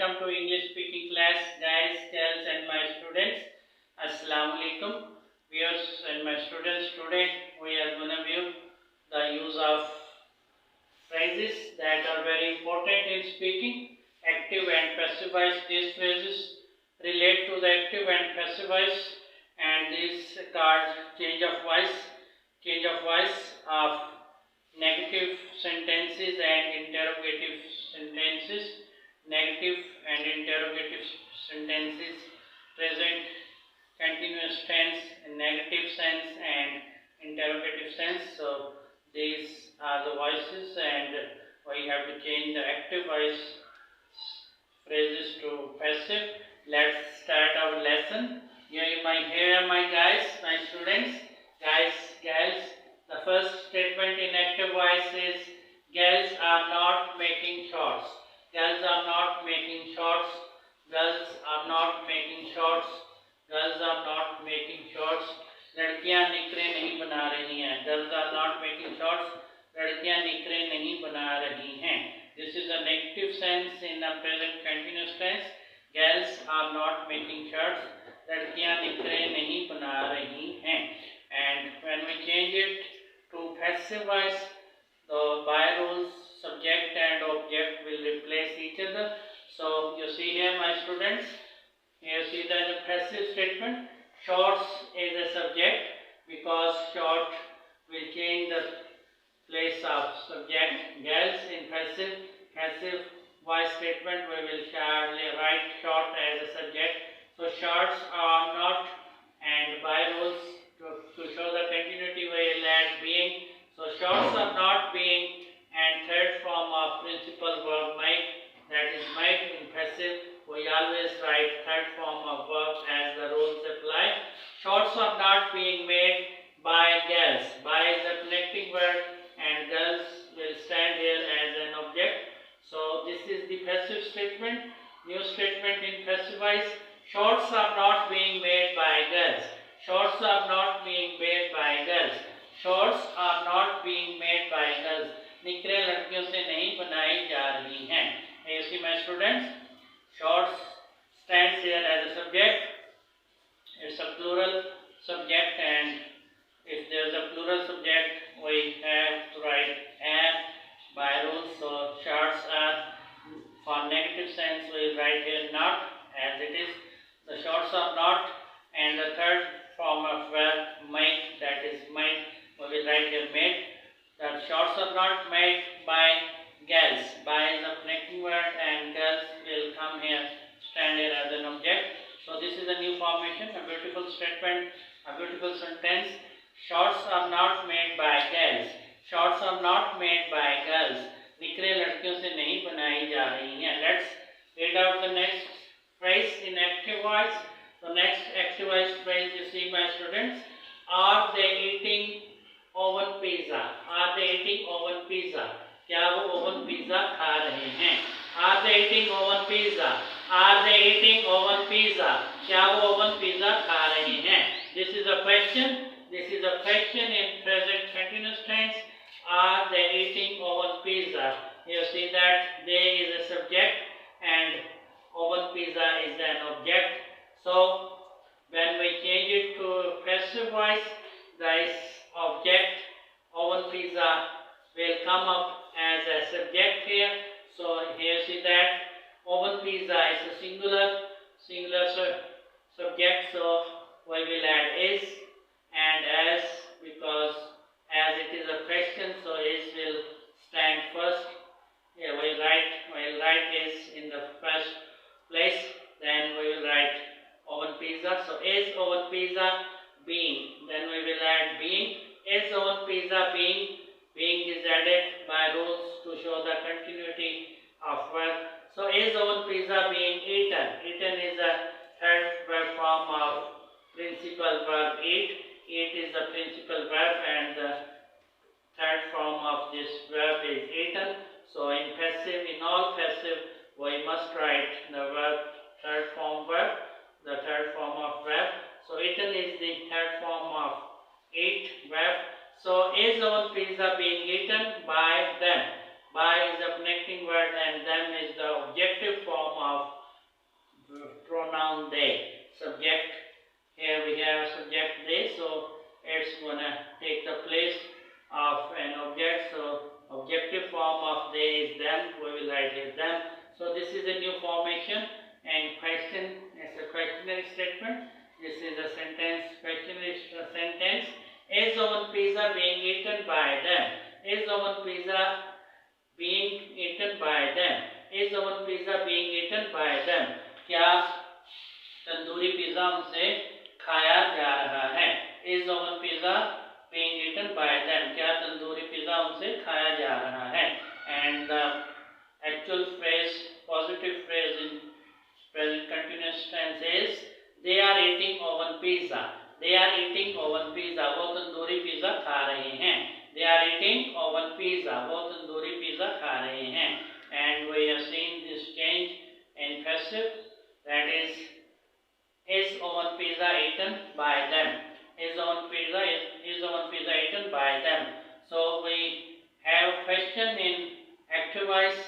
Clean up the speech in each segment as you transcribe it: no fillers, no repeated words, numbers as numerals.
welcome to English speaking class, guys, girls, and my students. Assalamu alaikum, viewers and my students. Today we are going to view the use of phrases that are very important in speaking. Active and passive voice. These phrases relate to the active and passive voice, and these called change of voice of negative sentences and interrogative sentences. Negative and interrogative sentences present continuous tense in negative sense and interrogative sense. So these are the voices, and we have to change the active voice phrases to passive. Let's start our lesson. Here my guys, my students, guys, girls. The first statement in active voice is girls are not making shorts. Girls are not making shorts. Girls are not making shorts. Girls are not making shorts. लड़कियां निकरे नहीं बना रही हैं. Girls are not making shorts. लड़कियां निकरे नहीं बना रही हैं. This is a negative sense in the present continuous tense. Girls are not making shorts. लड़कियां निकरे नहीं बना रही हैं. And when we change it to passive voice, the by rules subject and object will replace each other. So you see here, my students, here see the passive statement. Shorts is a subject because short will change the place of subject. Girls in passive voice statement we will write short as a subject. So shorts are not, and by rules to show the continuity we will add being. So shorts are not being, and third form of principal verb make, that is make in passive. We always write third form of verb as the rules apply. Shorts are not being made by girls. By is a connecting word, and girls will stand here as an object. So this is the passive statement. New statement in passive voice. Shorts are not being made by girls. Shorts are not being made by girls. Shorts are not being made by girls. निकरे लड़कियों से नहीं बनाई जा रही हैं. You see, my students, shorts stands here as a subject. It's a plural subject, and if there is a plural subject, we have to write have by rules. So shorts are, for negative sense, we write here not as it is. The shorts are not, and the third form of verb make, that is made, we will write here made. The shorts are not made by girls. By is a connecting word, and girls will come here, stand here as an object. So this is a new formation, a beautiful statement, a beautiful sentence. Shorts are not made by girls. Shorts are not made by girls. निकरे लड़कियों से नहीं बनाई जा रही हैं. Let's read out the next phrase in active voice. The next active voice phrase, you see, my students, are they eating oven pizza? Are they eating oven pizza? क्या वो oven pizza खा रहे हैं? Are they eating oven pizza? Are they eating oven pizza? क्या वो oven pizza खा रहे हैं? This is a question. This is a question in present continuous tense. Are they eating oven pizza? You see that they is a subject and oven pizza is an object. So when we change it to passive voice, this object oven pizza will come up as a subject here. So here see that oven pizza is a singular subject. So we will add is and as, because as it is a question, so is will stand first. Here we will write is in the first place. Then we will write oven pizza. So is oven pizza being. Then we will add being. Is oven pizza being. Being is added by rules to show the continuity of verb. So is oven pizza being eaten. Eaten is a third verb form of principal verb eat. Eat is the principal verb, and the third form of this verb is eaten. So in passive, in all passive, we must write the verb third form verb, the third form of verb. So eaten is the third form of eat verb. So is oven pizza being eaten by them? By is the connecting word, and them is the objective form of from they. Subject, here we have subject they, so it's gonna take the place of an object. So objective form of they is them, we will write it them. So this is a new formation, and question is a questionary statement. This is a sentence, questionary sentence. Is oven pizza being eaten by them? Is oven pizza being eaten by them? Is oven pizza being eaten by them? क्या tandoori pizza उनसे खाया जा रहा है? Is oven pizza being eaten by them? क्या tandoori pizza उनसे खाया जा रहा है? And the actual phrase, positive phrase in present continuous tense is they are eating oven pizza. They are eating oven pizza. वो तंदूरी पिज्जा खा रहे हैं. They are eating oven pizza. वो तंदूरी पिज्जा खा रहे हैं. And we have seen this change in passive, that is oven pizza eaten by them? Is oven pizza eaten by them? So we have question in active voice.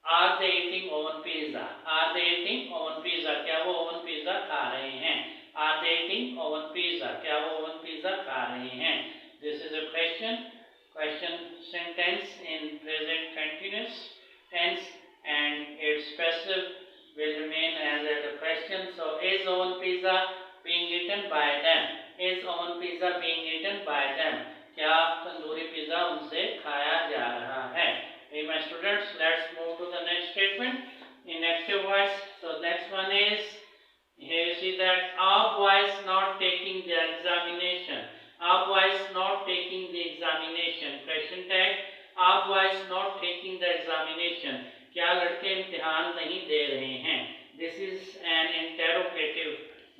Are they eating oven pizza? Are they eating oven pizza? क्या वो oven pizza खा रहे हैं? Are they eating oven pizza? क्या वो oven pizza खा रहे हैं? This is a question sentence in present continuous tense, and its passive will remain as a question. So is oven pizza being eaten by them? Is oven pizza being eaten by them? क्या tandoori pizza उनसे खाया जा रहा है? Hey my students, let's move to the next statement in active voice. So next one is, here you see that are boys not taking the examination? Are boys not taking the examination? Question tag, are boys not taking the examination? क्या लड़के इम्तिहान नहीं दे रहे हैं? This is an interrogative,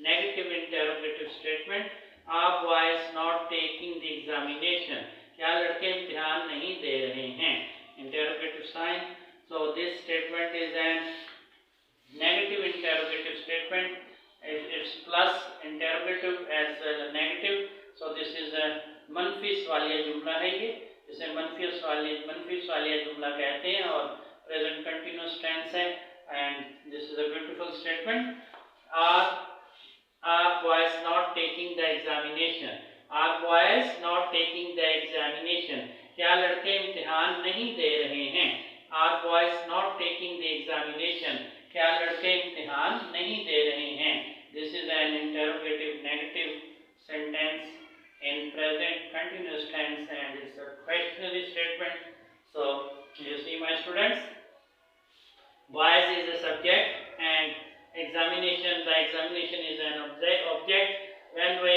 negative interrogative statement. Are boys not taking the examination? क्या लड़के इम्तिहान नहीं दे रहे हैं? Interrogative sign. So this statement is an negative interrogative statement. It's plus interrogative as well negative. So this is a मनफी सवालिया जुमला है ये, जिसे मनफी सवालिया जुमला कहते हैं, और प्रेजेंट कंटिन्यूअस टेंस है. And this is a beautiful statement. Are boys not taking the examination? Are boys not taking the examination? क्या लड़के इम्तिहान नहीं दे रहे हैं? Are boys not taking the examination? क्या लड़के इम्तिहान नहीं दे रहे हैं? This is an interrogative negative sentence in present continuous tense, and it's a questionary statement. So you see my students, boys is a subject and examination, the examination is an object. When we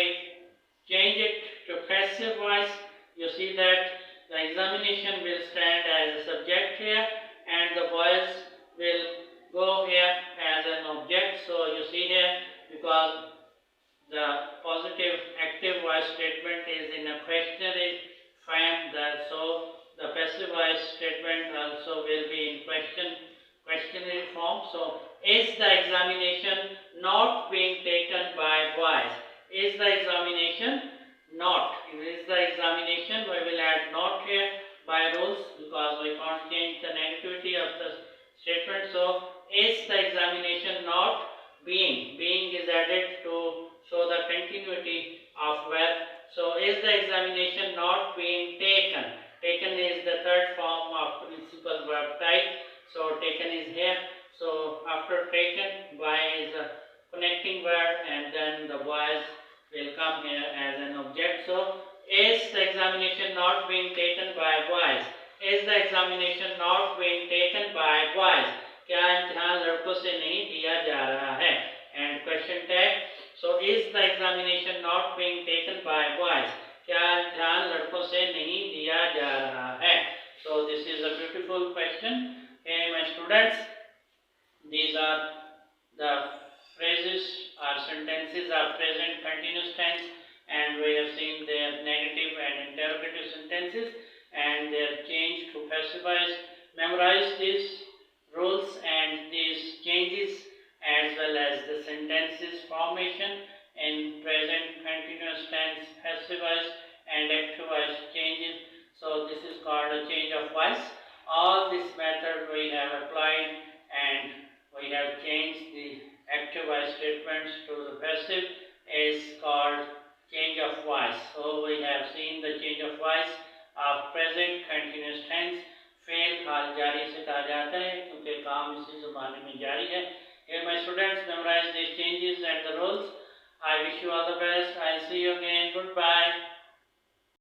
change it to passive voice, you see that the examination will stand as a subject here, and the boys will go here as an object. So you see here, because the positive active voice statement is in a questionary form, so the passive voice statement also will be in questionary form. So is the examination not being taken by boys? Is the examination not? Is the examination, we will add not here by rules, because we can't change the negativity of the statement. So is the examination not being? Being is added to show the continuity of verb. So is the examination not being taken? Taken is the third form of principal verb type. So taken is here. So after taken, by is a connecting verb, and then the boys will come here as an object. So is the examination not being taken by boys? Is the examination not being taken by boys? क्या इम्तिहान लड़कों से नहीं दिया जा रहा है? And question tag. So is the examination not being taken by boys? क्या इम्तिहान लड़कों से नहीं दिया जा रहा है? So this is a beautiful question. Okay, my students, these are the phrases or sentences are present continuous tense, and we have seen their negative and interrogative sentences and their change to passive voice. Memorize these rules and these changes, as well as the sentences formation in present continuous tense, passive voice and active voice changes. So this is called a change of voice. All this method we have applied, and we have changed the active active voice statements to the passive is called change of voice. So we have seen the change of voice of present continuous tense. फेल हाल जारी से कहा जाता है क्योंकि काम इसी ज़माने में जारी है. Here my students memorize these changes and the rules. I wish you all the best. I'll see you again. Goodbye.